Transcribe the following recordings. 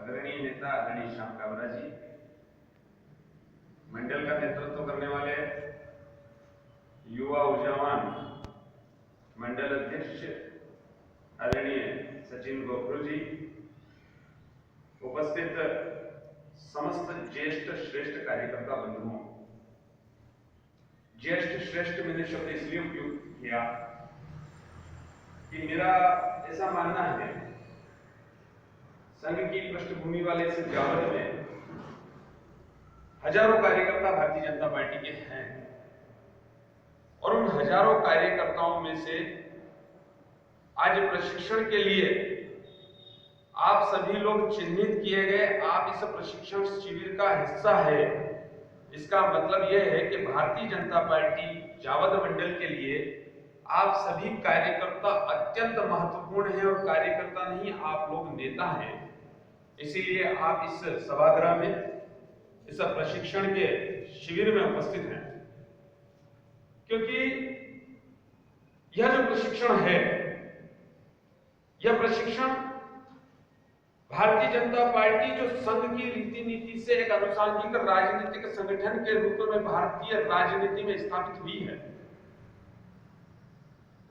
आदरणीय नेता आदरणीय श्याम काबरा जी, मंडल का नेतृत्व करने वाले युवा ऊर्जावान मंडल अध्यक्ष आदरणीय सचिन गोखरू जी, उपस्थित समस्त ज्येष्ठ श्रेष्ठ कार्यकर्ता बंधुओं। ज्येष्ठ श्रेष्ठ मैंने शब्द इसलिए उपयोग किया कि मेरा ऐसा मानना है, संघ की पृष्ठभूमि वाले इस जावद में हजारों कार्यकर्ता भारतीय जनता पार्टी के हैं और उन हजारों कार्यकर्ताओं में से आज प्रशिक्षण के लिए आप सभी लोग चिन्हित किए गए, आप इस प्रशिक्षण शिविर का हिस्सा है। इसका मतलब यह है कि भारतीय जनता पार्टी जावद मंडल के लिए आप सभी कार्यकर्ता अत्यंत महत्वपूर्ण हैं और कार्यकर्ता नहीं, आप लोग नेता हैं। इसीलिए आप इस सभागृह में इस प्रशिक्षण के शिविर में उपस्थित हैं, क्योंकि यह जो प्रशिक्षण है, यह प्रशिक्षण भारतीय जनता पार्टी जो संघ की रीति नीति से एक अनुसांगिक राजनीतिक संगठन के रूप में भारतीय राजनीति में स्थापित हुई है,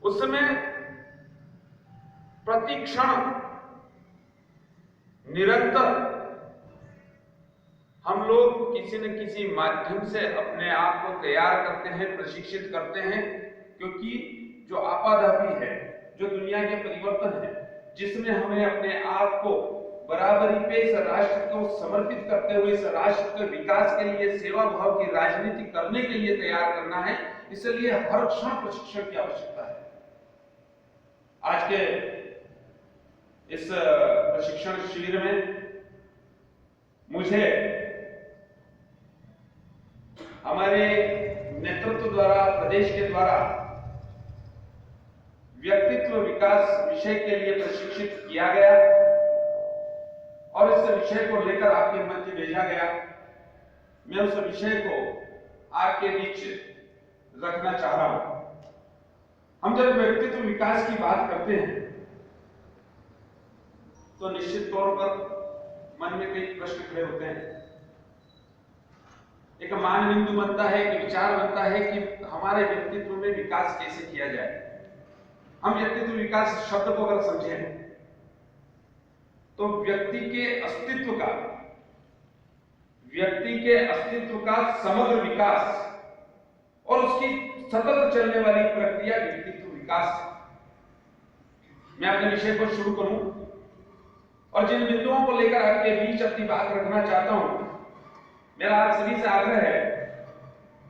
उसमें प्रतिक्षण निरंतर हम लोग किसी न किसी माध्यम से अपने आप को तैयार करते हैं, प्रशिक्षित करते हैं, क्योंकि जो आपाधापी है, जो दुनिया के परिवर्तन है, जिसमें हमें अपने आप को बराबरी पे इस राष्ट्र को समर्पित करते हुए इस राष्ट्र के विकास के लिए सेवा भाव की राजनीति करने के लिए तैयार करना है, इसलिए हर क्षण प्रशिक्षण की आवश्यकता है। आज के इस प्रशिक्षण शिविर में मुझे हमारे नेतृत्व द्वारा, प्रदेश के द्वारा व्यक्तित्व विकास विषय के लिए प्रशिक्षित किया गया और इस विषय को लेकर आपके मध्य भेजा गया। मैं उस विषय को आपके बीच रखना चाह रहा हूं। हम जब व्यक्तित्व विकास की बात करते हैं तो निश्चित तौर पर मन में कई प्रश्न खड़े होते हैं। एक मान बिंदु बनता है, एक विचार बनता है कि हमारे व्यक्तित्व में विकास कैसे किया जाए। हम व्यक्तित्व विकास शब्द को अगर समझें तो व्यक्ति के अस्तित्व का समग्र विकास और उसकी सतत चलने वाली प्रक्रिया व्यक्तित्व विकास है। मैं अपने विषय को शुरू करूं और जिन बिंदुओं को लेकर आपके बीच अपनी बात रखना चाहता हूं, मेरा आप सभी से आग्रह है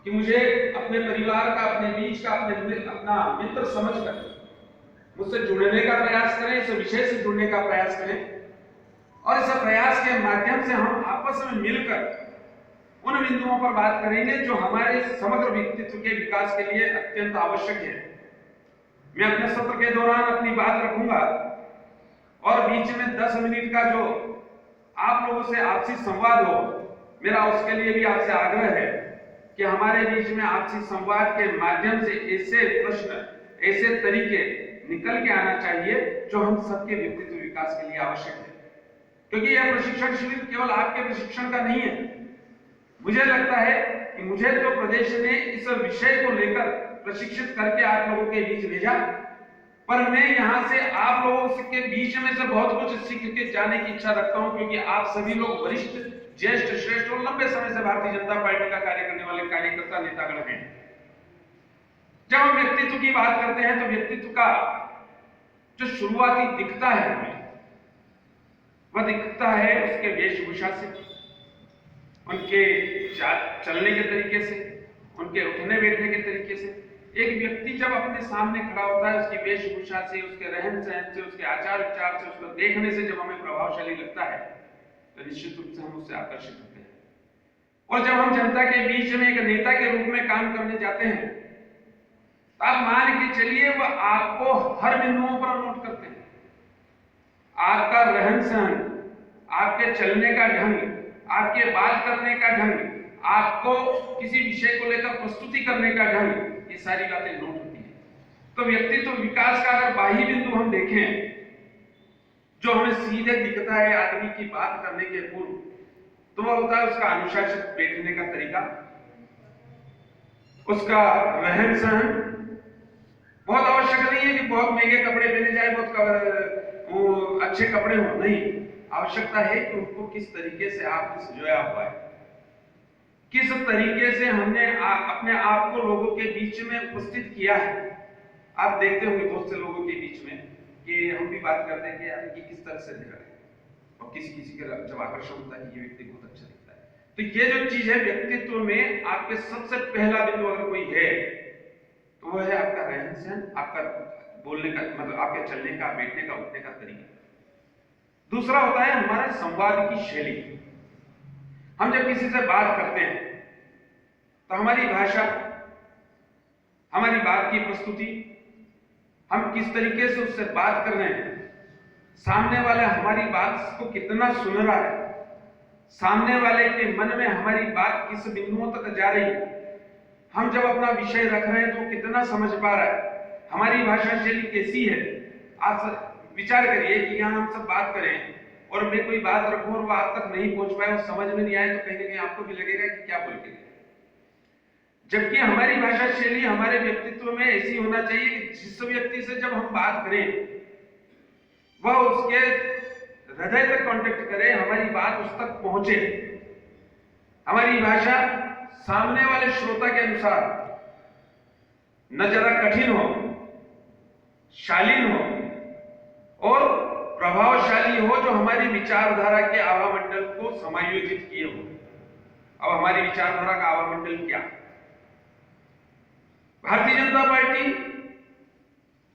कि मुझे अपने परिवार का, अपने बीच का, अपना मित्र समझकर मुझसे जुड़ने का प्रयास करें, इस विषय से जुड़ने का प्रयास करें और इस प्रयास के माध्यम से हम आपस में मिलकर उन बिंदुओं पर बात करेंगे जो हमारे समग्र व्यक्तित्व के विकास के लिए अत्यंत आवश्यक है। मैं अपने सत्र के दौरान अपनी बात रखूंगा और बीच में 10 मिनट का जो आप लोगों से आपसी संवाद हो, मेरा उसके लिए भी आपसे आग्रह है कि हमारे बीच में आपसी संवाद के माध्यम से ऐसे प्रश्न, ऐसे तरीके निकल के आना चाहिए जो हम सबके व्यक्तित्व विकास के लिए आवश्यक है। क्योंकि यह प्रशिक्षण शिविर केवल आपके प्रशिक्षण का नहीं है। मुझे लगता है कि मुझे तो प्रदेश ने इस विषय को लेकर प्रशिक्षित करके आप लोगों के बीच भेजा, पर मैं यहां से आप लोगों के बीच में से बहुत कुछ सीख के जाने की इच्छा रखता हूं, क्योंकि आप सभी लोग वरिष्ठ, ज्येष्ठ, श्रेष्ठ और लंबे समय से भारतीय जनता पार्टी का कार्य करने वाले कार्यकर्ता, नेतागण हैं। जब हम व्यक्तित्व की बात करते हैं तो व्यक्तित्व का जो शुरुआती दिखता है हमें, वह दिखता है उसके वेशभूषा से, उनके चलने के तरीके से, उनके उठने बैठने के तरीके से। एक व्यक्ति जब अपने सामने खड़ा होता है, उसकी वेशभूषा से, उसके रहन सहन से, उसके आचार विचार से, उसको देखने से जब हमें प्रभावशाली लगता है तो निश्चित रूप से हम उससे आकर्षित होते हैं। और जब हम जनता के बीच में एक नेता के रूप में काम करने जाते हैं तो आप मान के चलिए वह आपको हर बिंदुओं पर नोट करते हैं। आपका रहन सहन, आपके चलने का ढंग, आपके बात करने का ढंग, आपको किसी विषय को लेकर प्रस्तुति करने का ढंग, ये सारी बातें नोट होती हैं। तो व्यक्तित्व विकास का अगर बाह्य बिंदु हम देखें जो हमें सीधे दिखता है आदमी की बात करने के पूर्व, तो वह होता है उसका अनुशासित बैठने का तरीका, उसका रहन सहन। बहुत आवश्यक नहीं है कि बहुत महंगे कपड़े पहने जाए, बहुत अच्छे कपड़े हो, नहीं। आवश्यकता है कि उनको किस तरीके से आपने सजाया हुआ है, किस तरीके से हमने अपने आप को लोगों के बीच में उपस्थित किया है। आप देखते होंगे बहुत से लोगों के बीच में कि हम भी बात करते हैं कि यार ये किस तरह से दिख रहा है, और किसी किसी का जब आकर्षण होता है कि ये व्यक्ति बहुत अच्छा दिखता है। तो ये जो चीज है व्यक्तित्व में, आपके सबसे पहला बिंदु अगर कोई है तो वह है आपका रहन सहन, आपका बोलने का मतलब, आपके चलने का, बैठने का, उठने का तरीका। दूसरा होता है हमारे संवाद की शैली। हम जब किसी से बात करते हैं तो हमारी भाषा, हमारी बात की प्रस्तुति, हम किस तरीके से उससे बात कर रहे हैं, सामने वाला हमारी बात को कितना सुन रहा है, सामने वाले के मन में हमारी बात किस बिंदुओं तक जा रही है, हम जब अपना विषय रख रहे हैं तो कितना समझ पा रहा है, हमारी भाषा शैली कैसी है। आप विचार करिए कि यहां हम सब बात करें और मैं कोई बात रखूं और वो आप तक नहीं पहुंच पाए और समझ में नहीं आए, तो कहीं ना कहीं आपको भी लगेगा कि क्या बोल के। जबकि हमारी भाषा शैली हमारे व्यक्तित्व में ऐसी होना चाहिए कि जिस व्यक्ति से जब हम बात करें वह उसके हृदय तक कांटेक्ट करे, हमारी बात उस तक पहुंचे, हमारी भाषा सामने वाले श्रोता के अनुसार न जरा कठिन हो, शालीन हो और प्रभावशाली हो, जो हमारी विचारधारा के आवामंडल को समायोजित किए हो। अब हमारी विचारधारा का आवामंडल क्या? भारतीय जनता पार्टी,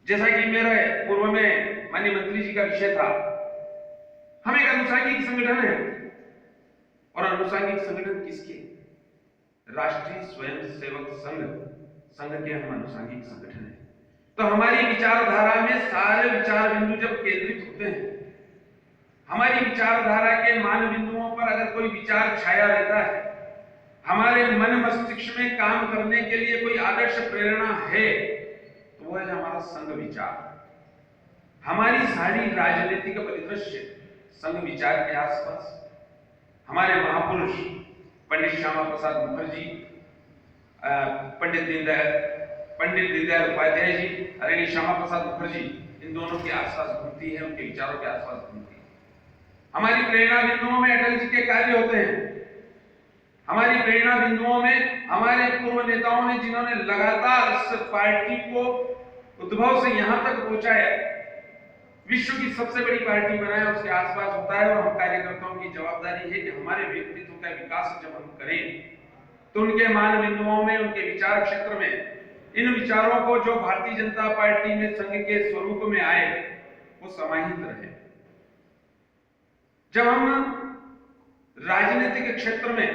जैसा कि मेरे पूर्व में माननीय मंत्री जी का विषय था, हम एक अनुसांगिक संगठन है। और अनुसांगिक संगठन किसके? राष्ट्रीय स्वयंसेवक संघ के हम अनुसांगिक संगठन है। तो हमारी विचारधारा में सारे विचार बिंदु जब केंद्रित होते हैं, हमारी विचारधारा के मान बिंदुओं पर अगर कोई विचार छाया रहता है, हमारे मन मस्तिष्क में काम करने के लिए कोई आदर्श प्रेरणा है, तो वह है हमारा संघ विचार। हमारी सारी राजनीतिक परिदृश्य संघ विचार के आसपास। हमारे महापुरुष पंडित श्यामा प्रसाद मुखर्जी, पंडित दीनदयाल उपाध्याय जी, अरे श्यामा प्रसाद मुखर्जी, इन दोनों के आसपास घूमती है, उनके विचारों के आसपास घूमती है। हमारी प्रेरणा बिंदुओं में अटल जी के कार्य होते हैं। हमारी प्रेरणा बिंदुओं में हमारे पूर्व नेताओं ने, जिन्होंने लगातार इस पार्टी को उद्भव से यहां तक पहुंचाया, विश्व की सबसे बड़ी पार्टी बनाया, उसके आसपास होता है। और हम कार्यकर्ताओं की जवाबदारी है कि हमारे व्यक्तित्व का विकास जब हम करें तो उनके मान बिंदुओं में, उनके विचार क्षेत्र में इन विचारों को जो भारतीय जनता पार्टी में संघ के स्वरूप में आए वो समाहित रहे। जब हम राजनीतिक क्षेत्र में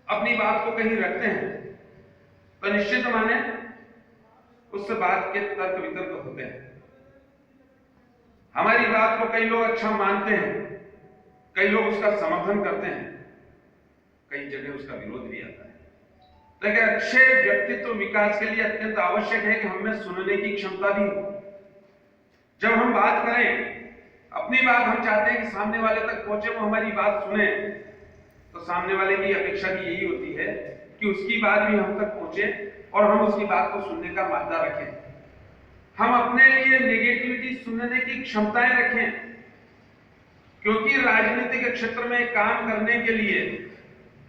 अपनी बात को कहीं रखते हैं तो निश्चित माने उस बात के तर्क वितर्क होते हैं। हमारी बात को कई लोग अच्छा मानते हैं, कई लोग उसका समर्थन करते हैं, कई जगह उसका विरोध भी आता है। लेकिन अच्छे व्यक्तित्व विकास के लिए अत्यंत आवश्यक है कि हमें सुनने की क्षमता भी हो। जब हम बात करें अपनी बात, हम चाहते हैं कि सामने वाले तक पहुंचे, वो हमारी बात सुने, तो सामने वाले की अपेक्षा भी यही होती है कि उसकी बात भी हम तक पहुंचे और हम उसकी बात को सुनने का मादा रखें। हम अपने लिए नेगेटिविटी सुनने की क्षमताएं रखें, क्योंकि राजनीतिक क्षेत्र में काम करने के लिए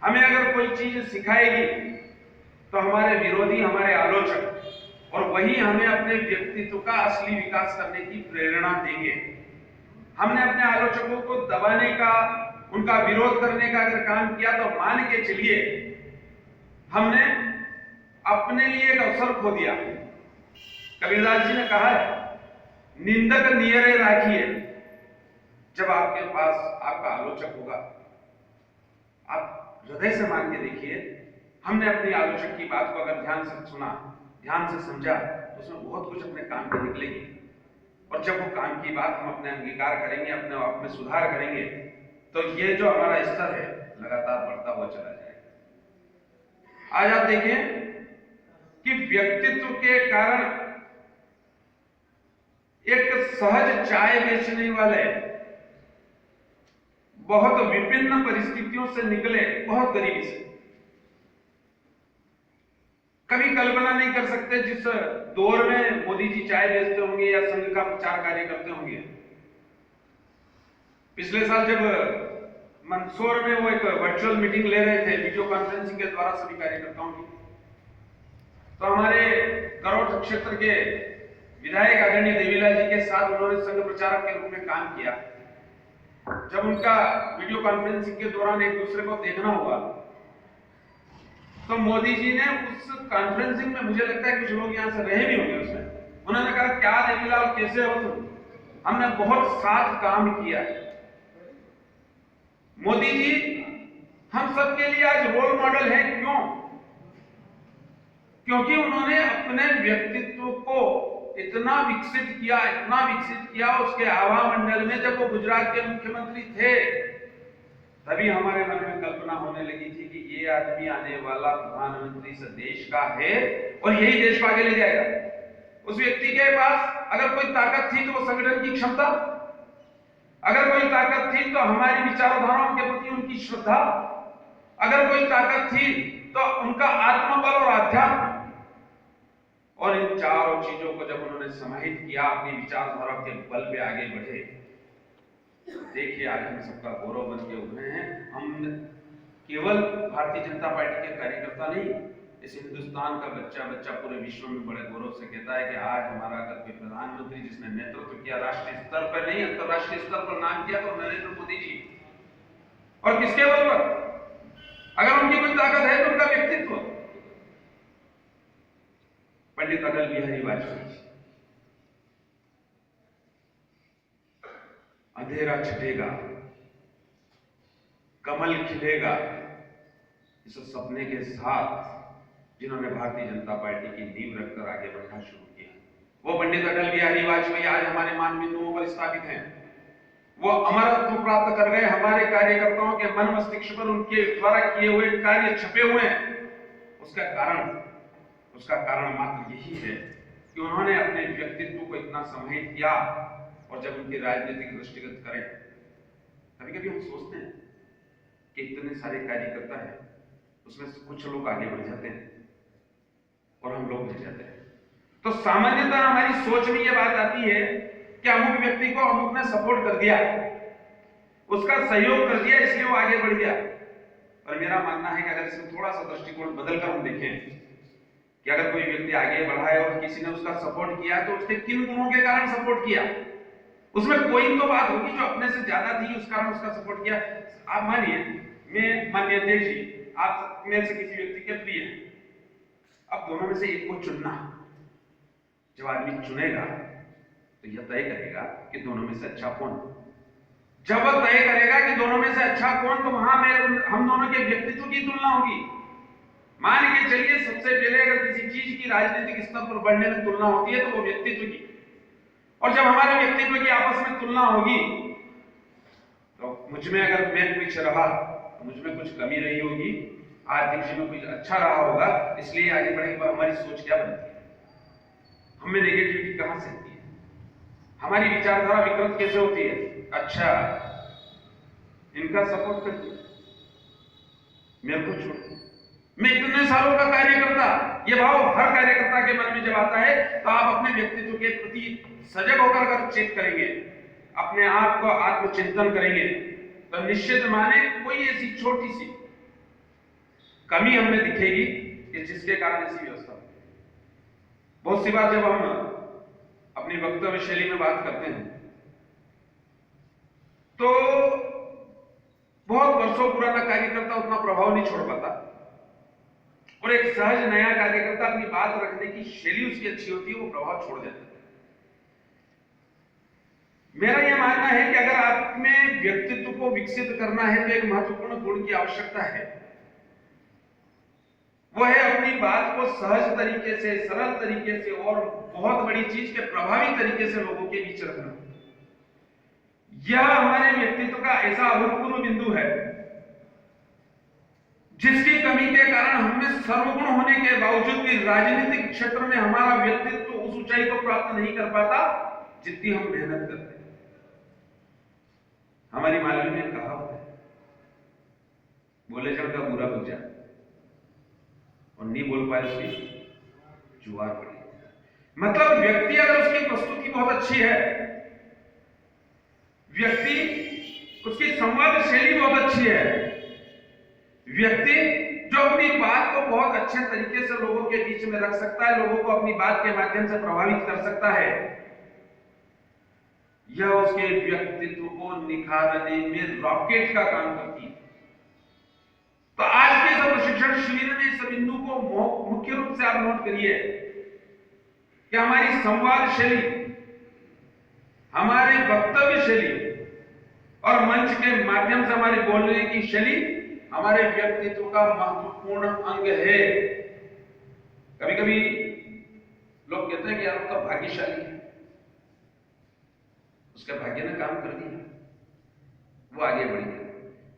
हमें अगर कोई चीज सिखाएगी तो हमारे विरोधी, हमारे आलोचक, और वही हमें अपने व्यक्तित्व का असली विकास करने की प्रेरणा देंगे। हमने अपने आलोचकों को दबाने का, उनका विरोध करने का अगर काम किया तो मान के चलिए हमने अपने लिए एक अवसर खो दिया। कबीरदास जी ने कहा है, निंदक नियरे राखिए। जब आपके पास आपका आलोचक होगा, आप हृदय से मान के देखिए, हमने अपनी आलोचक की बात को अगर ध्यान से सुना, ध्यान से समझा, तो उसमें बहुत कुछ अपने काम के निकलेगी। और जब वो काम की बात हम अपने अंगीकार करेंगे, अपने आप में सुधार करेंगे, तो ये जो हमारा स्तर है लगातार बढ़ता हुआ चला जाएगा। आज आप देखें कि व्यक्तित्व के कारण एक सहज चाय बेचने वाले बहुत विभिन्न परिस्थितियों से निकले, बहुत गरीबी से। कभी कल्पना नहीं कर सकते जिस दौर में मोदी जी चाय बेचते होंगे या संघ का प्रचार कार्य करते होंगे। पिछले साल जब मंदसौर में वो एक वर्चुअल मीटिंग ले रहे थे वीडियो कॉन्फ्रेंसिंग के द्वारा सभी कार्यकर्ताओं की, तो हमारे करोड़ क्षेत्र के विधायक आदरणीय देवीलाल जी के साथ उन्होंने संघ प्रचारक के रूप में काम किया। जब उनका वीडियो कॉन्फ्रेंसिंग के दौरान एक दूसरे को देखना हुआ, तो मोदी जी ने उस कॉन्फ्रेंसिंग में, मुझे लगता है कुछ लोग यहां से रहे भी होंगे उसमें, उन्होंने कहा क्या देवीलाल कैसे हो तुम, हमने बहुत साथ काम किया है। मोदी जी हम सबके लिए आज रोल मॉडल है। क्यों? क्योंकि उन्होंने अपने व्यक्तित्व को इतना विकसित किया उसके आभा मंडल में। जब वो गुजरात के मुख्यमंत्री थे तभी हमारे मन में कल्पना होने लगी थी कि ये आदमी आने वाला प्रधानमंत्री से देश का है और यही देश को आगे ले जाएगा। उस व्यक्ति के पास अगर कोई ताकत थी तो वो संगठन की क्षमता, अगर कोई ताकत थी तो हमारी विचारधाराओं के प्रति उनकी श्रद्धा, अगर कोई ताकत थी तो उनका आत्मबल और आध्यात्म। और इन चारों चीजों को जब उन्होंने समाहित किया, अपनी विचारधारा के बल पे आगे बढ़े, देखिए आज हम सबका गौरव बन के उभरे हैं। हम केवल भारतीय जनता पार्टी के कार्यकर्ता नहीं, इस हिंदुस्तान का बच्चा पूरे विश्व में बड़े गौरव से कहता है कि आज हमारा अगर कोई प्रधानमंत्री जिसने नेतृत्व किया राष्ट्रीय स्तर पर नहीं अंतरराष्ट्रीय स्तर पर नाम किया तो नरेंद्र मोदी जी। और किसके बल पर? अगर उनकी कोई ताकत है तो उनका व्यक्तित्व। पंडित अटल बिहारी वाजपेयी, अंधेरा छटेगा, कमल खिलेगा, इस सपने के साथ जिन्होंने भारतीय जनता पार्टी की नींव रखकर आगे बढ़ना शुरू किया, वो पंडित अटल बिहारी वाजपेयी आज हमारे मान बिंदुओं पर स्थापित हैं। वो अमरत्व प्राप्त कर गए। हमारे कार्यकर्ताओं के मन मस्तिष्क पर उनके द्वारा किए हुए कार्य छपे हुए हैं। उसका कारण मात्र यही है कि उन्होंने अपने व्यक्तित्व को इतना समाहित किया। और जब उनकी राजनीतिक दृष्टिगत करें, कभी कभी हम सोचते हैं कि इतने सारे कार्यकर्ता हैं, उसमें से कुछ लोग आगे बढ़ जाते हैं और हम लोग रह जाते हैं। तो सामान्यतः हमारी सोच में यह बात आती है कि अमुक व्यक्ति को अमुक ने सपोर्ट कर दिया, उसका सहयोग कर दिया, इसलिए वो आगे बढ़ गया। और मेरा मानना है कि अगर इसमें थोड़ा सा दृष्टिकोण बदलकर हम देखें कि अगर कोई व्यक्ति आगे बढ़ा है और किसी ने उसका सपोर्ट किया तो उसने किन गुणों के कारण सपोर्ट किया, उसमें कोई तो बात होगी जो अपने से ज्यादा थी, उस कारण उसका सपोर्ट किया। आप मानिए मैं माननीय अध्यक्ष जी आप में से किसी व्यक्ति के प्रिय हैं, अब दोनों में से एक को चुनना। जब आदमी चुनेगा तो यह तय करेगा कि दोनों में से अच्छा कौन। जब वह तय करेगा कि दोनों में से अच्छा कौन, तो वहां में हम दोनों के व्यक्तित्व की तुलना होगी। मान के चलिए सबसे पहले अगर किसी चीज की राजनीतिक स्तर पर बढ़ने में तुलना होती है तो वो व्यक्तित्व की। और जब हमारे व्यक्तित्व की आपस में तुलना होगी तो मुझ में अगर मैं पीछे रहा तो मुझ में कुछ कमी रही होगी, आर्थिक में कुछ अच्छा रहा होगा, इसलिए आगे बढ़ने के बाद हमारी सोच क्या बनती है, हमें नेगेटिविटी कहां से आती है, हमारी विचारधारा विकृत कैसे होती है। अच्छा इनका सपोर्ट करती मेरे को छोड़, मैं इतने सालों का कार्यकर्ता, ये भाव हर कार्यकर्ता के मन में जब आता है तो आप अपने व्यक्तित्व के प्रति सजग होकर अगर चेक करेंगे, अपने आप को आत्मचिंतन करेंगे, तो निश्चित माने कोई ऐसी छोटी सी कमी हमें दिखेगी कि जिसके कारण ऐसी व्यवस्था होती है। बहुत सी बार जब हम अपनी वक्तव्य शैली में बात करते हैं तो बहुत वर्षों पुराना कार्यकर्ता उतना प्रभाव नहीं छोड़ पाता और एक सहज नया कार्यकर्ता अपनी बात रखने की शैली उसकी अच्छी होती है, वो प्रभाव छोड़ देता है। मेरा यह मानना है कि अगर आप में व्यक्तित्व को विकसित करना है तो एक महत्वपूर्ण गुण की आवश्यकता है, वो है अपनी बात को सहज तरीके से, सरल तरीके से और बहुत बड़ी चीज के प्रभावी तरीके से लोगों के बीच रखना। यह हमारे व्यक्तित्व का ऐसा अभूतपूर्व बिंदु है जिसकी कमी के कारण हमें सर्वगुण होने के बावजूद भी राजनीतिक क्षेत्र में हमारा व्यक्तित्व उस ऊंचाई को प्राप्त नहीं कर पाता जितनी हम मेहनत करते हैं। हमारी मालूम में कहावत है, बोले जड़ का बुरा बन जाए और नहीं बोल पाए उसकी जुआर पड़ी। मतलब व्यक्ति अगर उसकी प्रस्तुति बहुत अच्छी है, व्यक्ति उसकी संवाद शैली बहुत अच्छी है, व्यक्ति जो अपनी बात को बहुत अच्छे तरीके से लोगों के बीच में रख सकता है, लोगों को अपनी बात के माध्यम से प्रभावित कर सकता है, यह उसके व्यक्तित्व को निखारने में रॉकेट का काम करती है। तो आज के इस प्रशिक्षण शिविर में इस बिंदु को मुख्य रूप से आप नोट करिए कि हमारी संवाद शैली, हमारी वक्तव्य शैली और मंच के माध्यम से हमारे बोलने की शैली हमारे व्यक्तित्व का महत्वपूर्ण अंग है। कभी कभी लोग कहते हैं कि यार तो भाग्यशाली है, उसके भाग्य ने काम कर दिया, वो आगे बढ़ गया।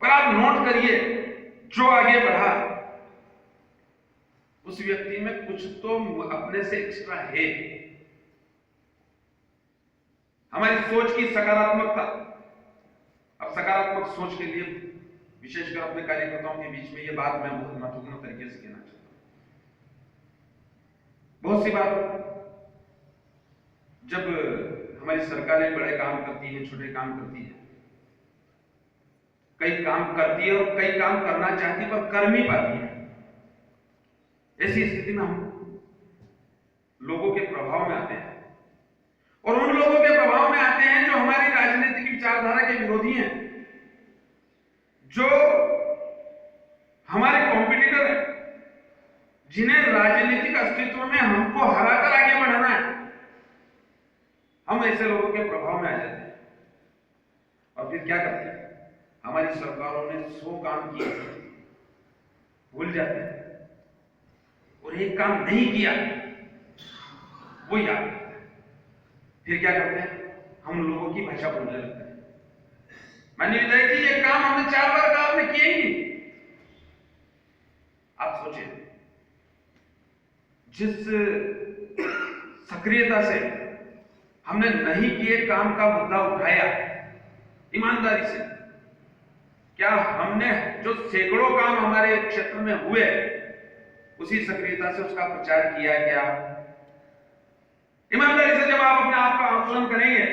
पर आप नोट करिए, जो आगे बढ़ा उस व्यक्ति में कुछ तो अपने से एक्स्ट्रा है। हमारी सोच की सकारात्मकता। अब सकारात्मक सोच के लिए विशेषकर अपने कार्यकर्ताओं के बीच में यह बात मैं बहुत महत्वपूर्ण तरीके से कहना चाहता हूं। बहुत सी बार जब हमारी सरकारें बड़े काम करती है, छोटे काम करती है, कई काम करती है और कई काम करना चाहती है पर कर नहीं पाती है, ऐसी स्थिति में हम लोगों के प्रभाव में आते हैं और उन लोगों के प्रभाव में आते हैं जो हमारी राजनीतिक विचारधारा के विरोधी हैं, जो हमारे कॉम्पिटिटर हैं, जिन्हें राजनीतिक अस्तित्व में हमको हराकर आगे बढ़ाना है। हम ऐसे लोगों के प्रभाव में आ जाते हैं और फिर क्या करते हैं, हमारी सरकारों ने 100 काम किए भूल जाते हैं और एक काम नहीं किया वो याद करते हैं। फिर क्या करते हैं, हम लोगों की भाषा बोलने लगते हैं। मानिए कि ये काम हमने 4 बार कहा, आपने किया ही नहीं। आप सोचिए, जिस सक्रियता से हमने नहीं किए काम का मुद्दा उठाया, ईमानदारी से, क्या हमने जो सैकड़ों काम हमारे क्षेत्र में हुए उसी सक्रियता से उसका प्रचार किया क्या? ईमानदारी से जब आप अपने आप का आकलन करेंगे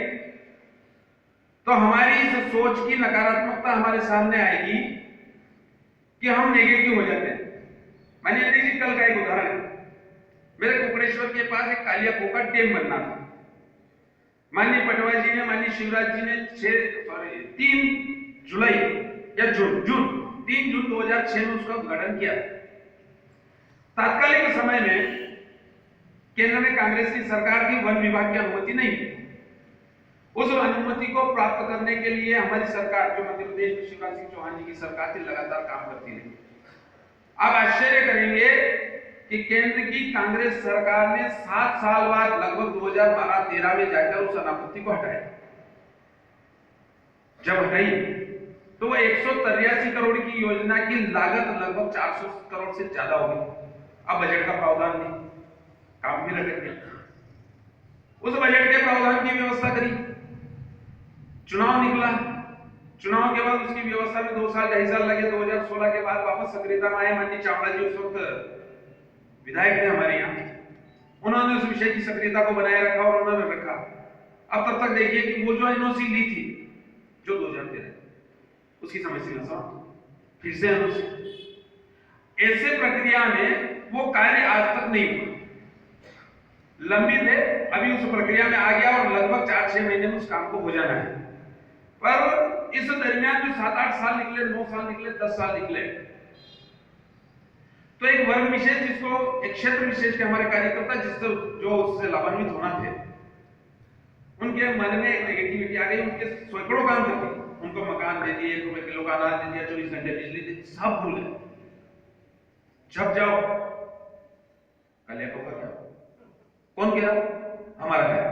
तो हमारी इस सोच की नकारात्मकता हमारे सामने आएगी कि हम नेगेटिव हो जाते हैं। मानिए देखिए, कल का एक उदाहरण है, मेरे कुकड़ेश्वर के पास एक कालिया पोखर डैम बनना था। माननीय पटवारी जी ने, माननीय शिवराज जी ने 3 जुलाई या जून 2006 में उसका उद्घाटन किया। तात्कालिक समय में केंद्र में कांग्रेस की सरकार थी, वन विभाग की अनुमति नहीं थी। उस अनुमति को प्राप्त करने के लिए हमारी सरकार, जो मध्य प्रदेश में शिवराज सिंह चौहान जी की सरकार थी, लगातार काम करती रही। आप आश्चर्य करेंगे कि केंद्र की कांग्रेस सरकार ने 7 साल बाद लगभग 2012-13 में जाकर उस अनापत्ति को हटाया। जब हटाई तो वह 183 करोड़ की योजना की लागत लगभग 400 करोड़ से ज्यादा हो गई। अब बजट का प्रावधान नहीं, काम भी लटक गया। उस बजट के प्रावधान की व्यवस्था करी, चुनाव निकला, चुनाव के बाद उसकी व्यवस्था में 2 साल 2.5 साल लगे। 2016 के बाद वापस सक्रियता में आए। माननीय चावड़ा जी उस वक्त विधायक थे हमारे यहाँ, उन्होंने उस विषय की सक्रियता को बनाए रखा और उन्होंने रखा। अब तब तक देखिए कि वो जो एनओसी ली थी, जो 2013 उसकी समय सीमा समाप्त, फिर से एनओसी। ऐसे प्रक्रिया में वो कार्य आज तक नहीं हुआ, लंबित है। अभी उस प्रक्रिया में आ गया और लगभग 4-6 महीने में उस काम को हो जाना है। पर इस दरमियान जो 7-8 साल निकले, 9 साल निकले, 10 साल निकले, तो एक वर्ग विशेष, जिसको एक क्षेत्र विशेष के हमारे कार्यकर्ता जिससे जो उससे लाभान्वित होना थे, उनके मन में एक नेगेटिविटी आ गई। उनके सैकड़ों काम थे, उनको मकान दे दिए, 1 रुपए किलो का अनाज दे दिया, 24 घंटे बिजली दी, सब भूल गए। जब जाओ कालिया पोखर क्या, कौन गिरा? हमारा गिरा।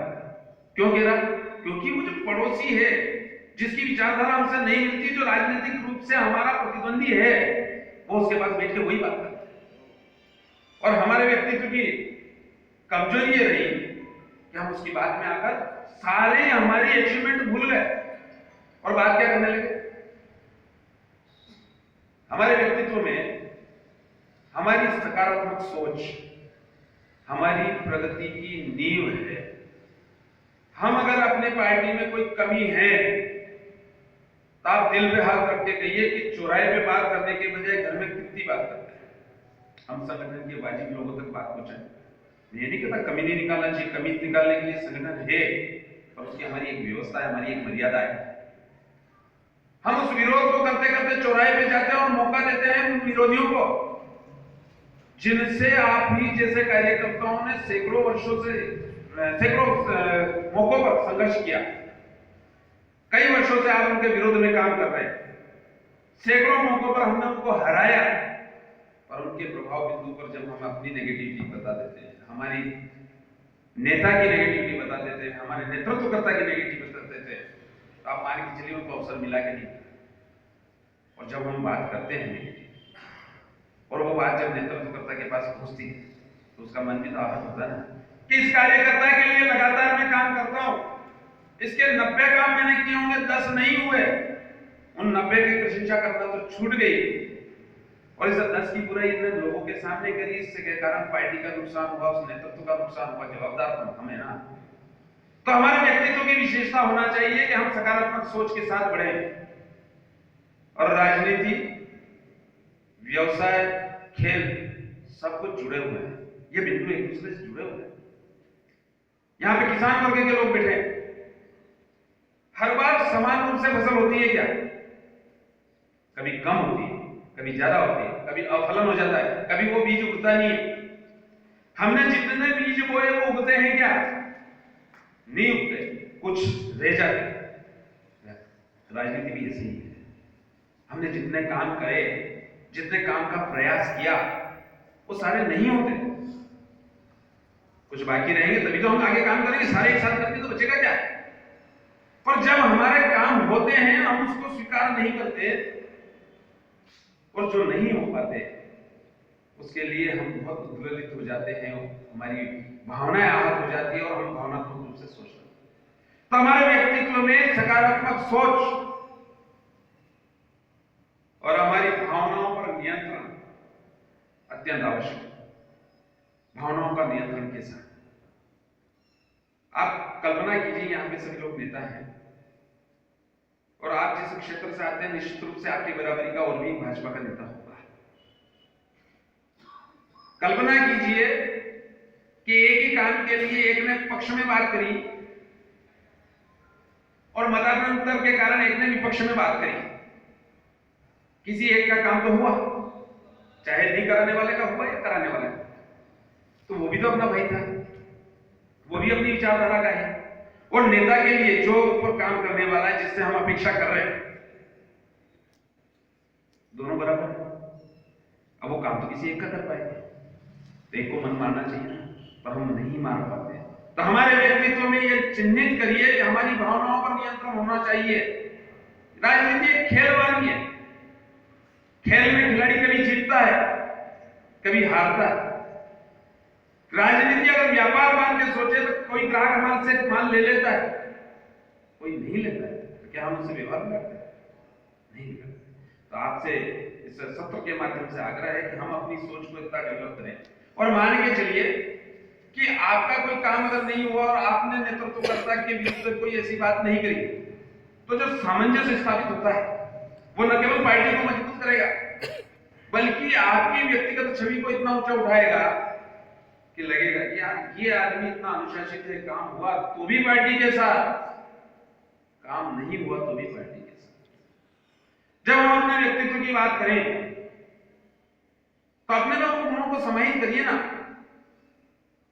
क्यों गिरा? क्योंकि वो जो पड़ोसी है, जिसकी विचारधारा हमसे नहीं मिलती, जो राजनीतिक रूप से हमारा प्रतिद्वंदी है, वो उसके पास बैठ के वही बात करता है। और हमारे व्यक्तित्व की कमजोरी ये रही कि कि हम उसकी बात में आकर सारे हमारी अचीवमेंट भूल गए और बात क्या करने लगे। हमारे व्यक्तित्व में हमारी सकारात्मक सोच हमारी प्रगति की नींव है। हम अगर अपने पार्टी में कोई कमी है तो आप दिल पे हाथ रख के कहिए कि चौराहे पे बात करने के बजाय घर में कितनी बात करते हैं। हम संगठन के वाजिब लोगों तक बात पहुंचाएं। ये नहीं कहता कमी नहीं निकालना चाहिए, कमी निकालने के लिए संगठन है और उसकी हमारी एक व्यवस्था है, हमारी एक मर्यादा है। हम उस विरोध को करते करते चौराहे पे जाते हैं और मौका देते हैं उन विरोधियों को जिनसे आप ही जैसे कार्यकर्ताओं ने सैकड़ों वर्षों से सैकड़ों मौकों पर संघर्ष किया। कई वर्षों से आप उनके विरोध में काम कर रहे हैं। सैकड़ों मौकों पर हमने उनको हराया और उनके प्रभाव बिंदु पर जब हम अपनी नेगेटिविटी बता देते हैं, हमारी नेता की नेगेटिविटी बता देते हैं, हमारे नेतृत्वकर्ता की नेगेटिविटी बता देते हैं, तो आप मान के चलिए उनको अवसर मिला के नहीं। और जब हम बात करते हैं नेगेटिव और वो बात जब नेतृत्वकर्ता के पास पहुंचती है तो उसका मन भी तो आहत होता है ना कि इस कार्यकर्ता के लिए लगातार मैं काम करता हूं, इसके 90 काम मैंने किए होंगे, 10 नहीं हुए। उन 90 की प्रशंसा करना तो छूट गई और इस 10 की बुराई इतने लोगों के सामने करी, इसके कारण पार्टी का नुकसान हुआ, उस नेतृत्व का नुकसान हुआ। जवाबदार हम है ना। तो हमारे व्यक्तित्व की विशेषता होना चाहिए कि हम सकारात्मक सोच के साथ बढ़े और राजनीति, व्यवसाय, खेल सब कुछ जुड़े हुए हैं। ये बिल्कुल एक दूसरे से जुड़े हुए हैं। यहां पे किसान वर्ग के लोग बैठे हैं। हर बार समान रूप से फसल होती है क्या? कभी कम होती है, कभी ज्यादा होती है, कभी अफलन हो जाता है, कभी वो बीज उगता नहीं है। हमने जितने बीज बोए वो उगते हैं क्या? नहीं उगते, कुछ रह जाते। राजनीति भी ऐसी ही है। हमने जितने काम करे, जितने काम का प्रयास किया, वो सारे नहीं होते, कुछ बाकी रहेंगे, तभी तो हम आगे काम करेंगे। सारे एक साथ करके तो बचेगा क्या? पर जब हमारे काम होते हैं हम उसको स्वीकार नहीं करते और जो नहीं हो पाते उसके लिए हम बहुत उद्वेलित हो जाते हैं, हमारी भावनाएं आहत हो जाती है और हम भावनात्मक रूप से सोचते हैं। तो हमारे व्यक्तित्व में सकारात्मक सोच और हमारी भावनाओं पर नियंत्रण अत्यंत आवश्यक है। भावनाओं का नियंत्रण के साथ आप कल्पना कीजिए यहां पे सभी लोग नेता हैं और आप जिस क्षेत्र से आते हैं निश्चित रूप से आपकी बराबरी का और भी भाजपा का नेता होगा। कल्पना कीजिए कि एक ही काम के लिए एक ने पक्ष में बात करी और मतांतर के कारण एक ने विपक्ष में बात करी। किसी एक का काम तो हुआ, चाहे नहीं कराने वाले का हुआ या कराने वाले का, तो वो भी तो अपना भाई था, वो भी अपनी विचारधारा का है। और नेता के लिए जो ऊपर काम करने वाला है, जिससे हम अपेक्षा कर रहे हैं, दोनों बराबर है। अब वो काम तो किसी एक का कर पाएगा, तो एक को मन मारना चाहिए ना, पर हम नहीं मार पाते। तो हमारे व्यक्तित्व में ये चिन्हित करिए कि हमारी भावनाओं पर नियंत्रण होना चाहिए। राजनीति एक खेलवानी है। खेल में खिलाड़ी कभी जीतता है, कभी हारता है। राजनीति अगर व्यापार मान के सोचे तो कोई ग्राहक हमारे से माल ले लेता है, कोई नहीं लेता है, तो क्या हम उससे व्यवहार करते हैं? नहीं करते। तो आपसे इस सत्र के माध्यम से आग्रह है कि हम अपनी सोच को इतना डेवलप करें और मान के चलिए कि आपका कोई काम अगर नहीं हुआ और आपने नेतृत्वकर्ता के विरुद्ध कोई ऐसी बात नहीं करी, तो जो सामंजस्य स्थापित होता है वो न केवल पार्टी को मजबूत करेगा बल्कि आपकी व्यक्तिगत छवि को इतना ऊंचा उठाएगा कि लगेगा कि यार ये आदमी इतना अनुशासित है, काम हुआ तो भी पार्टी के साथ, काम नहीं हुआ तो भी पार्टी के साथ। जब हम अपने व्यक्तित्व की बात करें तो अपने में उन गुणों को समाहित करिए ना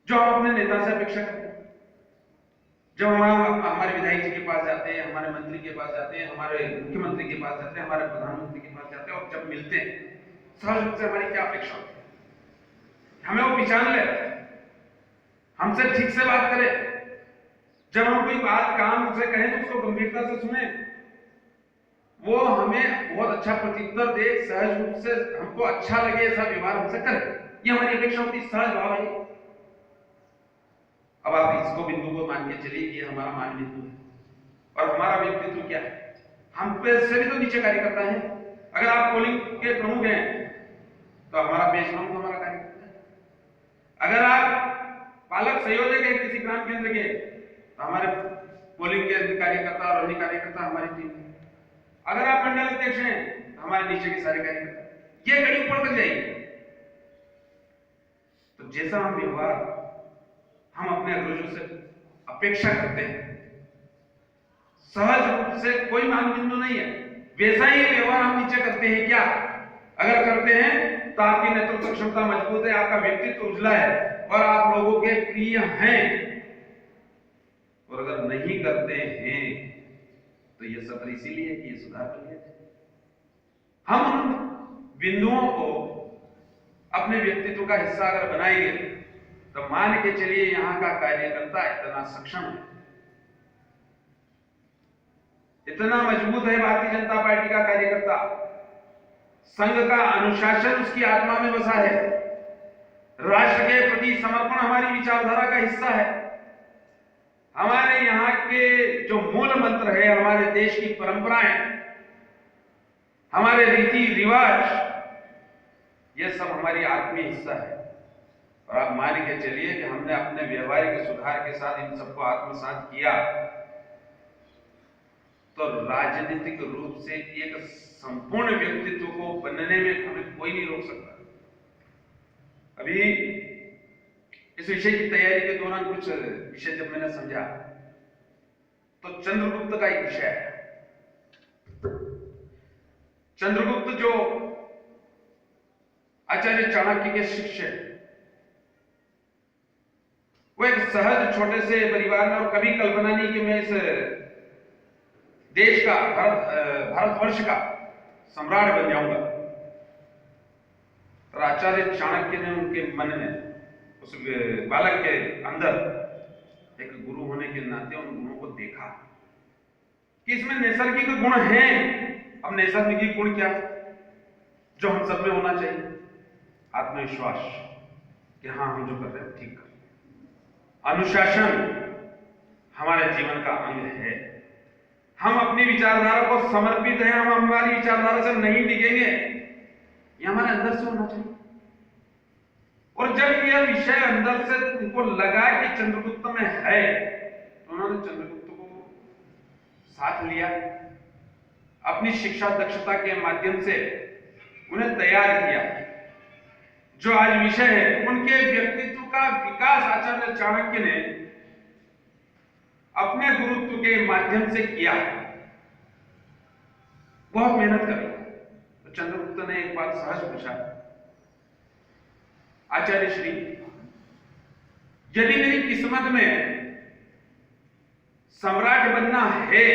जो हम अपने नेता से अपेक्षा करते हैं। जब हम हमारे विधायक जी के पास जाते हैं, हमारे मंत्री के पास जाते हैं, हमारे मुख्यमंत्री के पास जाते हैं, हमारे प्रधानमंत्री के पास जाते हैं और जब मिलते हैं सहज रूप से हमारी क्या अपेक्षा होती है? हमें वो पहचान ले, हमसे ठीक से बात करे, जब हम कोई बात काम उसे कहें तो उसको गंभीरता से सुने, वो हमें बहुत अच्छा प्रत्युत्तर दे, सहज रूप से हमको अच्छा लगे ऐसा व्यवहार हमसे करे। ये हमारी अपेक्षा होती है, सहज भाव है। अब आप इसको बिंदु को मान के चलिए कि हमारा मान बिंदु है, और हमारा व्यक्तित्व क्या है? हम पे से भी तो नीचे कार्यकर्ता है। अगर आप पोलिंग के प्रमुख हैं तो हमारा पेश प्रमुख हमारा कार्यकर्ता है। अगर आप पालक संयोजक है किसी ग्राम केंद्र के तो हमारे पोलिंग के कार्यकर्ता और अन्य कार्यकर्ता हमारी टीम है। अगर आप मंडल अध्यक्ष हैं तो हमारे नीचे के सारे कार्यकर्ता, ये कड़ी ऊपर तक जाएगी। तो जैसा हम व्यवहार हम अपने अग्रजों से अपेक्षा करते हैं, सहज रूप से कोई मानबिंदु नहीं है, वैसा ही व्यवहार हम नीचे करते हैं क्या? अगर करते हैं तो आपकी नेतृत्व क्षमता मजबूत है, आपका व्यक्तित्व उजला है और आप लोगों के प्रिय हैं। और अगर नहीं करते हैं तो यह सत्र इसीलिए कि ये सुधार कर लिया जाए। हम उन बिंदुओं को अपने व्यक्तित्व का हिस्सा अगर बनाएंगे तो मान के चलिए यहां का कार्यकर्ता इतना सक्षम है, इतना मजबूत है भारतीय जनता पार्टी का कार्यकर्ता, संघ का अनुशासन उसकी आत्मा में बसा है, राष्ट्र के प्रति समर्पण हमारी विचारधारा का हिस्सा है, हमारे यहाँ के जो मूल मंत्र है, हमारे देश की परंपराएं, हमारे रीति रिवाज, यह सब हमारी आत्मीय हिस्सा है। और आप मान के चलिए कि हमने अपने व्यवहारिक सुधार के साथ इन सबको आत्मसात किया तो राजनीतिक रूप से एक संपूर्ण व्यक्तित्व को बनने में हमें कोई नहीं रोक सकता। अभी इस विषय की तैयारी के दौरान कुछ विषय जब मैंने समझा तो चंद्रगुप्त का एक विषय है। चंद्रगुप्त जो आचार्य चाणक्य के शिष्य, वो एक सहज छोटे से परिवार में, और कभी कल्पना नहीं कि मैं इस देश का भारतवर्ष का सम्राट बन जाऊंगा। और आचार्य चाणक्य ने उनके मन में, उस बालक के अंदर एक गुरु होने के नाते उन गुणों को देखा कि इसमें नैसर्गिक गुण हैं। अब नैसर्गिक गुण क्या जो हम सब में होना चाहिए? आत्मविश्वास कि हाँ हम जो कर रहे हैं ठीक कर रहे हैं, अनुशासन हमारे जीवन का अंग है, हम अपनी विचारधारा को समर्पित हैं, हम हमारी विचारधारा से नहीं डिगेंगे, ये हमारे अंदर से होना चाहिए। और जब यह विषय अंदर से उनको लगा कि चंद्रगुप्त में है तो उन्होंने चंद्रगुप्त को साथ लिया, अपनी शिक्षा दक्षता के माध्यम से उन्हें तैयार किया। जो आज विषय है उनके व्यक्तित्व का विकास आचार्य चाणक्य ने अपने गुरुत्व के माध्यम से किया, बहुत मेहनत करी। तो चंद्रगुप्त ने एक बार सहज पूछा, आचार्य श्री, यदि मेरी किस्मत में सम्राट बनना है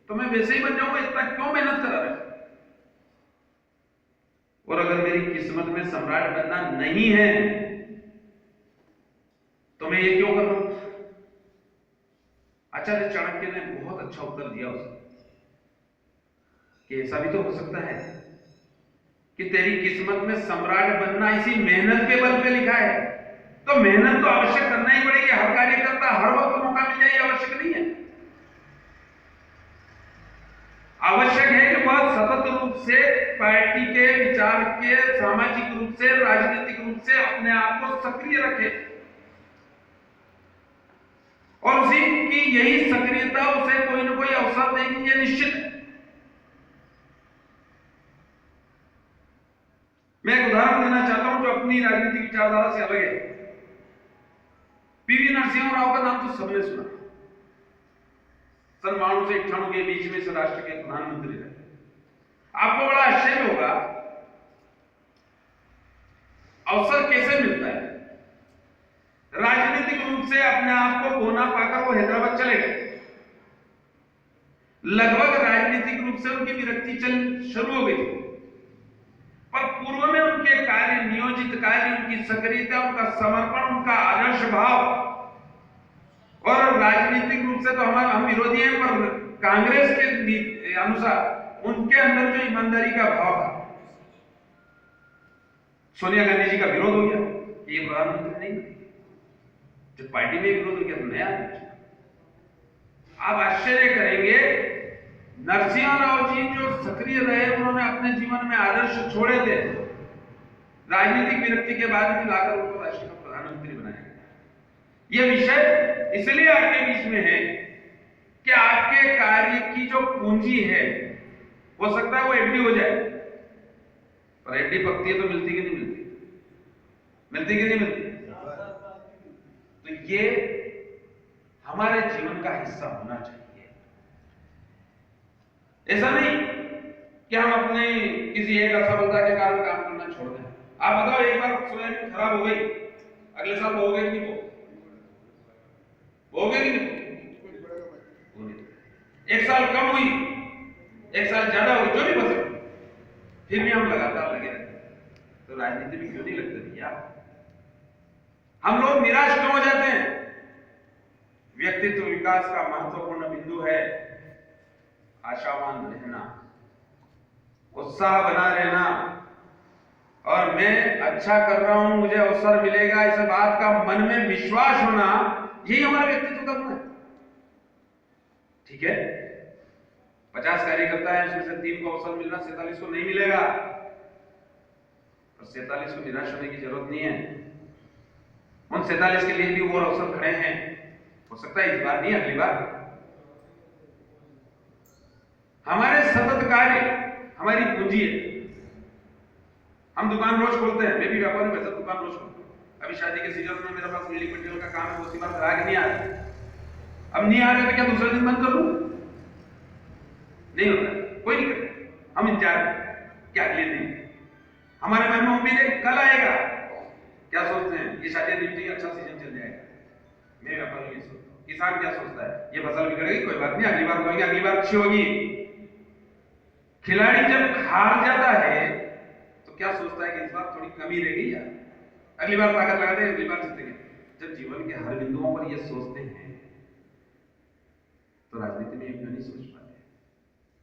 तो मैं वैसे ही बन जाऊंगा, इतना क्यों मेहनत करा रहे? और अगर मेरी किस्मत में सम्राट बनना नहीं है तो मैं ये क्यों कर रहा हूं? आचार्य चाणक्य ने बहुत अच्छा उत्तर दिया उसे कि ऐसा भी तो हो सकता है कि तेरी किस्मत में सम्राट बनना इसी मेहनत के बल पे लिखा है, तो मेहनत तो अवश्य करना ही पड़ेगी। हर कार्यकर्ता हर वक्त मौका मिल जाए आवश्यक नहीं है। आवश्यक है कि वह सतत रूप से पार्टी के विचार के, सामाजिक रूप से, राजनीतिक रूप से अपने आप को सक्रिय रखे, और उसी की यही सक्रियता उसे कोई ना कोई अवसर देगी, ये निश्चित है। मैं एक उदाहरण देना चाहता हूं जो अपनी राजनीतिक विचारधारा से अलग है। पीवी नरसिंह राव का नाम तो सबने सुना। सन 92 से 98 के बीच में इस राष्ट्र के प्रधानमंत्री रहे। आपको बड़ा आश्चर्य होगा अवसर कैसे मिलता है। राजनीतिक रूप से अपने आप को कोना पाकर वो हैदराबाद चले गए। लगभग राजनीतिक रूप से उनकी विरक्ति शुरू हो गई, पर पूर्व में उनके कार्य, नियोजित कार्य, उनकी सक्रियता, उनका समर्पण, उनका आदर्श भाव, और राजनीतिक रूप से तो हम विरोधी हैं, पर कांग्रेस के अनुसार उनके अंदर जो ईमानदारी का भाव था, सोनिया गांधी जी का विरोध हो गया, ये प्रधानमंत्री नहीं। जो पार्टी में विरोध किया तो नया। आप आश्चर्य करेंगे, नरसिंह राव जी जो सक्रिय रहे, उन्होंने अपने जीवन में आदर्श छोड़े थे, राजनीतिक विरक्ति के बाद भी लाकर उनको राष्ट्र का प्रधानमंत्री बनाया गया। यह विषय इसलिए आपके बीच में है कि आपके कार्य की जो पूंजी है, हो सकता है वो एफडी हो जाए, पर एफडी पकती है तो मिलती कि नहीं मिलती? मिलती कि नहीं मिलती? तो ये हमारे जीवन का हिस्सा होना चाहिए। ऐसा नहीं कि हम अपने किसी एक असफलता के कारण काम करना छोड़ दें। आप बताओ, एक बार सोयाबीन खराब हो गई, अगले साल हो गई कि नहीं? हो गई कि नहीं? एक साल कम हुई, एक साल ज्यादा हुई, जो भी फसल, फिर भी हम लगातार लगे रहते। तो राजनीति में क्यों नहीं लगते भैया? हम लोग निराश क्यों हो जाते हैं? व्यक्तित्व विकास का महत्वपूर्ण बिंदु है आशावान रहना, उत्साह बना रहना, और मैं अच्छा कर रहा हूं, मुझे अवसर मिलेगा, इस बात का मन में विश्वास होना, यही हमारा व्यक्तित्व का गुण है। ठीक है, 50 कार्यकर्ता है, उसमें से 3 को अवसर मिल रहा, 47 को नहीं मिलेगा, और 47 को निराश होने की जरूरत नहीं है। उन 47 के लिए भी वो अवसर खड़े हैं, हो सकता है इस बार नहीं, अगली बार। हमारे सतत कार्य हमारी पूंजी है। हम दुकान रोज खोलते हैं, मैं भी व्यापारी, वैसा दुकान रोज खोलता हूं। अभी शादी के सीजन में मेरे पास मिली मटेरियल का काम है, उसी बार ग्राहक नहीं आ रहे। अब नहीं आ रहे तो क्या दूसरे दिन बंद कर दूं? नहीं होता, कोई नहीं करता। हम इंतजार क्या अगले दिन हमारे मन में उम्मीद है कल आएगा। क्या सोचते हैं? ये शादी निपटी, अच्छा सीजन चल जाएगा। मैं व्यापारी नहीं सोचता। किसान क्या सोचता है? ये फसल बिगड़ेगी, कोई बात नहीं, अगली बार होगी, अगली बार अच्छी होगी। खिलाड़ी जब हार जाता है तो क्या सोचता है कि इस बार थोड़ी कमी रह गई, यार अगली बार ताकत लगा दें, अगली बार जीतेंगे। जब जीवन के हर बिंदुओं पर ये सोचते हैं तो राजनीति में क्यों नहीं सोच पाते?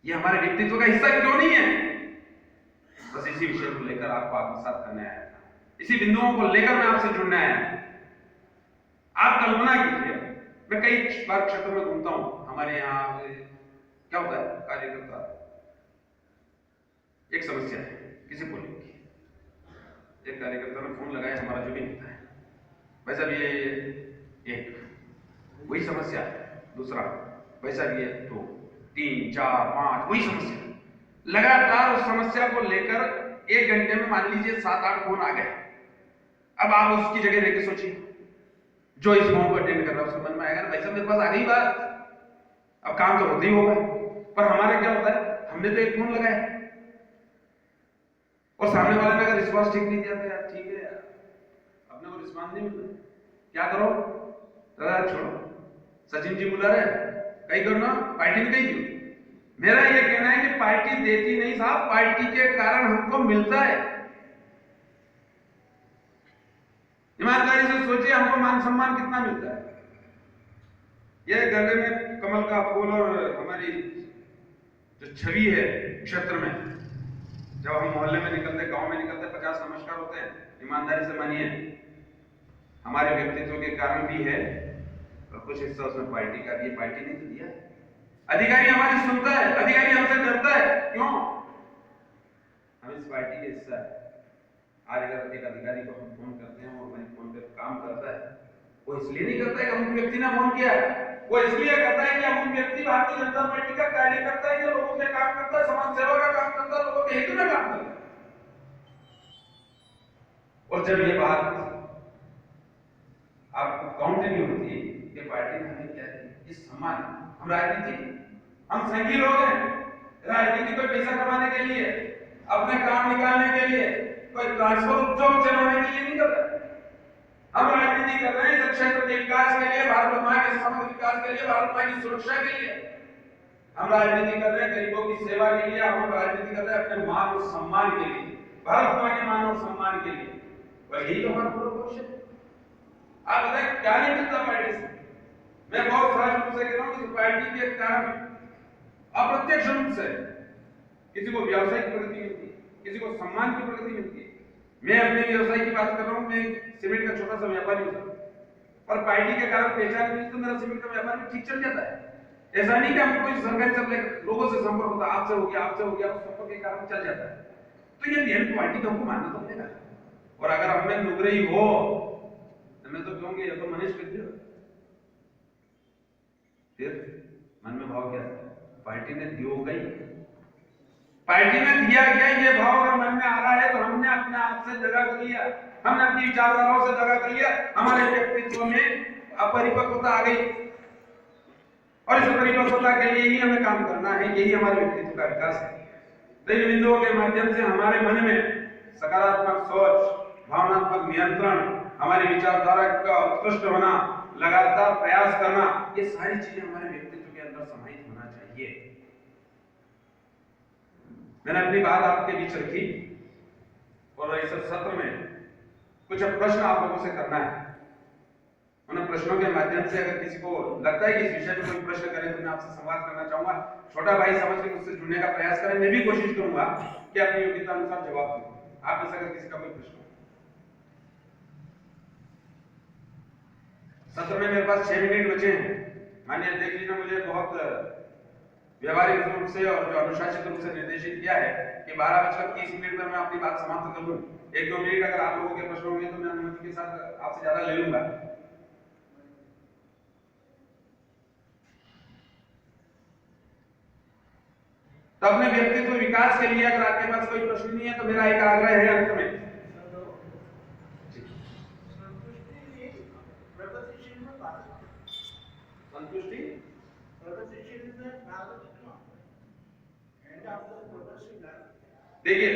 ये हमारे व्यक्तित्व का हिस्सा क्यों नहीं है? बस इसी विषय को लेकर आपको आत्मसात करने आया था, इसी बिंदुओं को लेकर मैं आपसे जुड़ने आया। आप कल्पना कीजिए, मैं कई बार क्षेत्र में घूमता हूं, हमारे यहाँ क्या होता है, कार्यकर्ता एक समस्या है किसी को लेकर, एक कार्यकर्ता ने फोन लगाया, हमारा जो भी नेता है, वैसा भी है, एक वही समस्या है, दूसरा वैसा भी है, 2 3 4 5 वही समस्या, लगातार उस समस्या को लेकर 1 घंटे में मान लीजिए 7-8 फोन आ गए। अब आप उसकी जगह रहकर सोचिए, जो इस फोन को अटेंड कर रहा है उसके मन में आएगा भाई साहब मेरे पास आ गई बात, अब काम तो होता ही होगा। पर हमारा क्या होता है, हमने तो एक फोन लगाया और सामने वाले ने अगर रिस्पॉन्स ठीक नहीं दिया तो यार ठीक है यार, अपने को रिस्पॉन्स नहीं मिल रहा, क्या करो? छोड़ो, सचिन जी बुला रहे, कहीं करो ना, पार्टी ने कहीं क्यों? मेरा ये कहना है कि पार्टी देती नहीं साहब, पार्टी के कारण हमको मिलता है। ईमानदारी से सोचिए, हमको मान सम्मान कितना मिलता है। यह गले में कमल का फूल और हमारी जो छवि है क्षेत्र में, जब हम मोहल्ले में निकलते, गांव में निकलते, 50 नमस्कार होते हैं। ईमानदारी से मानिए, हमारे व्यक्तित्व के कारण भी है और कुछ हिस्सा उसमें पार्टी का भी। पार्टी ने तो दिया, अधिकारी हमारी सुनता है, अधिकारी हमसे डरता है, क्यों? हम इस पार्टी के हिस्सा है। आज अगर एक अधिकारी को हम फोन करते हैं और हमारे फोन पे काम करता है, वो इसलिए नहीं करता है कि हम व्यक्ति ने फोन किया है, वो इसलिए करता है कि हम व्यक्ति भारतीय जनता पार्टी का कार्यकर्ता है, जो लोगों के काम करता है, समाज सेवा का काम करता है, लोगों के हित में काम करता है। और जब ये बात आपको काउंट नहीं होती कि पार्टी ने हमें क्या दिया, इस सम्मान, हम राजनीति, हम संघी लोग हैं, राजनीति कोई पैसा कमाने के लिए, अपने काम निकालने के लिए, कोई ट्रांसपोर्ट उद्योग चलाने के लिए नहीं कर रहे। हम राजनीति कर रहे हैं इस क्षेत्र के विकास के लिए, भारत मां के समग्र विकास के लिए, भारत मां की सुरक्षा के लिए। हम राजनीति कर रहे हैं गरीबों की सेवा के लिए, हम राजनीति कर रहे हैं अपने मान और सम्मान के लिए, भारत मां के मान और सम्मान के लिए। और यही तो हमारा पूरा लक्ष्य है। आप बताएं क्या नहीं मिलता पार्टी से? मैं बहुत स्पष्ट रूप से कह रहा हूं कि पार्टी के कारण अप्रत्यक्ष रूप से किसी को व्यावसायिक प्रगति मिलती है, किसी को सम्मान की प्रगति मिलती है। मैं अपने व्यवसाय की बात कर रहा हूं, मैं सीमेंट का छोटा सा व्यापारी हूं, और पार्टी के कारण पहचान मिली तो मेरा सीमेंट का व्यापार भी ठीक चल जाता है। ऐसा नहीं कि हमको कोई सरकारी सब लोगों से संपर्क होता, आपसे हो गया उस संपर्क के कारण चल जाता है। तो ये रियल क्वालिटी को हमको मानना तो पड़ेगा। और अगर हमें नुगरई हो तो मैं तो कहूंगी ये तो मनीष कर दियो। फिर मन में भाव क्या है? पार्टी ने दियो गई, पार्टी ने दिया क्या? ये भाव अगर मन में आ रहा है तो हमने अपने आप से जगह कर लिया, हमने अपनी विचारधाराओं से जगह कर लिया, हमारे व्यक्तित्व में अपरिपक्वता आ गई। और इस परिपक्वता के लिए ही हमें काम करना है, यही हमारे व्यक्तित्व का विकास है। तो इन बिंदुओं के माध्यम से हमारे मन में सकारात्मक सोच, भावनात्मक नियंत्रण, हमारी विचारधारा का उत्कृष्ट होना, लगातार प्रयास करना, ये सारी चीजें हमारे व्यक्तित्व के अंदर समाहित होना चाहिए। मैंने अपनी बात आपके बीच रखी और इस सत्र में कुछ प्रश्न आप लोगों से करना है। उन प्रश्नों के माध्यम से अगर किसी को लगता है कि इस विषय में कोई प्रश्न करें तो मैं आपसे संवाद करना चाहूंगा। छोटा भाई समझ के मुझसे जुड़ने का प्रयास करें, मैं भी कोशिश करूंगा कि अपनी योग्यता अनुसार जवाब दूं। आप में से अगर किसी का कोई प्रश्न, सत्र में मेरे पास 6 मिनट बचे हैं। मानिए देख लीजिए, मुझे बहुत व्यवहारिक रूप से और जो अनुशासित रूप से निर्देशित किया है कि 12:30 में मैं अपनी बात समाप्त कर लूं। 1-2 मिनट अगर आप लोगों के प्रश्न होंगे तो मैं अनुमति के साथ आपसे ज्यादा ले लूंगा। तो अपने व्यक्तित्व विकास के लिए अगर आपके पास कोई प्रश्न नहीं है तो मेरा एक आग्रह है अंत में, संतुष्टि देखिए,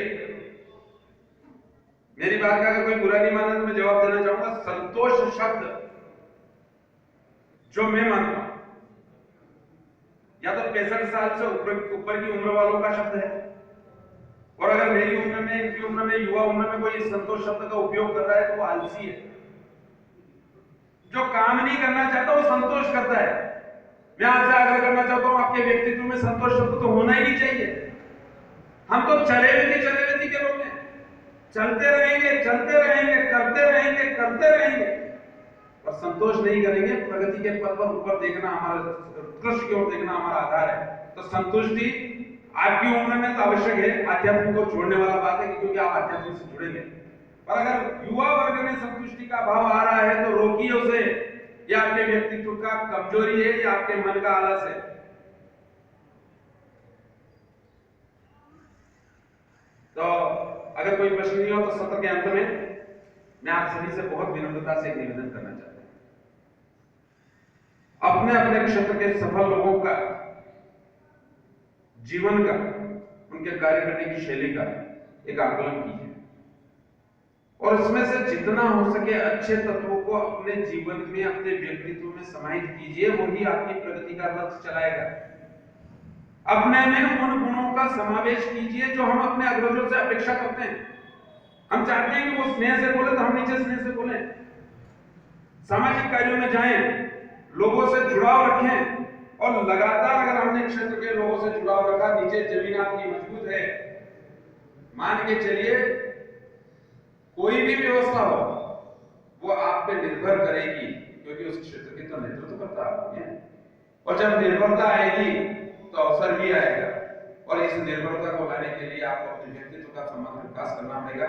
मेरी बात का अगर कोई बुरा नहीं माना तो मैं जवाब देना चाहूंगा। संतोष शब्द जो मैं मानता हूं या तो 65 साल से ऊपर की उम्र वालों का शब्द है, और अगर मेरी उम्र में, इनकी उम्र में, युवा उम्र में कोई इस संतोष शब्द का उपयोग कर रहा है तो वो आलसी है। जो काम नहीं करना चाहता वो संतोष करता है। मैं आपसे आग्रह करना चाहता हूं, आपके व्यक्तित्व में संतोष शब्द तो होना ही नहीं चाहिए। हम तो चले व्यक्ति के लोग हैं, चलते रहेंगे, करते रहेंगे और संतोष नहीं करेंगे। प्रगति के पथ पर ऊपर देखना हमारा, उत्कृष्ट की ओर देखना हमारा आधार है। तो संतुष्टि आपकी उम्र में तो आवश्यक है, आध्यात्म को जोड़ने वाला बात है क्योंकि आप आध्यात्म से जुड़ेंगे। पर अगर युवा वर्ग में संतुष्टि का भाव आ रहा है तो रोकिए उसे। ये आपके व्यक्तित्व का कमजोरी है या आपके मन का आलस है। तो अगर कोई प्रश्न नहीं हो तो सत्र के अंत में मैं आप सभी से बहुत विनम्रता से एक निवेदन करना चाहता हूं। अपने अपने क्षेत्र के सफल लोगों का जीवन का, उनके कार्य करने की शैली का एक आकलन कीजिए और इसमें से जितना हो सके अच्छे तत्वों को अपने जीवन में, अपने व्यक्तित्व में समाहित कीजिए। वही आपकी प्रगति का रथ चलाएगा। अपने में उन गुणों का समावेश कीजिए जो हम अपने अग्रजों से अपेक्षा करते हैं। हम चाहते हैं कि वो स्नेह से बोले तो हम नीचे स्नेह से बोलें। सामाजिक कार्यों में जाएं, लोगों से जुड़ाव रखें और लगातार अगर हमने क्षेत्र के लोगों से जुड़ाव रखा, नीचे जमीन आपकी मजबूत है, मान के चलिए कोई भी व्यवस्था हो वो आप पे निर्भर करेगी क्योंकि उस क्षेत्र की तो नेतृत्व करता है। और जब निर्भरता आएगी तो अवसर भी आएगा और इस निर्भरता को लाने के लिए आपको अपने व्यक्तित्व का समग्र विकास करना पड़ेगा।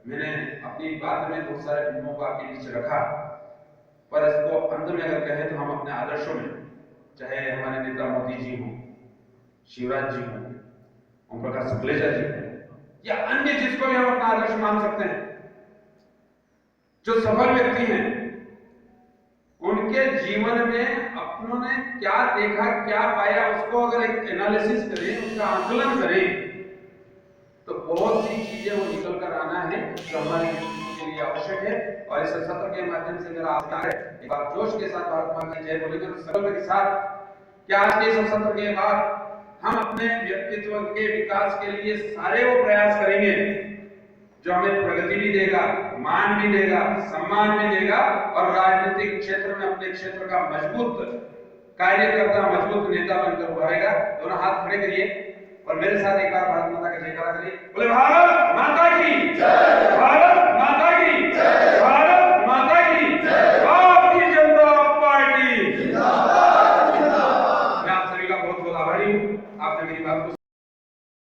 मैंने अपनी बात में बहुत सारे बिंदुओं को आपके बीच रखा, पर इसको अंत में अगर कहें तो हम अपने आदर्शों में, चाहे हमारे नेता मोदी जी हों, शिवराज जी हों, ओम प्रकाश शुक्लेचा जी हों या अन्य जिसको भी हम अपना आदर्श मान सकते हैं, जो सफल व्यक्ति हैं, उनके जीवन में अपनों ने क्या देखा, क्या पाया, उसको अगर एक एनालिसिस करें, उसका आकलन करें तो बहुत सी चीजें वो निकल कर आना है जो हमारे व्यक्तित्व के लिए आवश्यक है। और इस सत्र के माध्यम से मेरा आग्रह है, एक बार जोश के साथ भारत माता की जय बोलेंगे और संकल्प के साथ कि आज के इस सत्र के बाद हम अपने व्यक्तित्व के विकास के लिए सारे वो प्रयास करेंगे जो हमें प्रगति भी देगा, मान भी देगा, सम्मान भी देगा और राजनीतिक क्षेत्र में अपने क्षेत्र का मजबूत कार्यकर्ता, मजबूत नेता बनकर उभरेगा। दोनों हाथ खड़े करिए और मेरे साथ एक बार भारत माता का जयकारा करिए। बोले भारत माता की जय।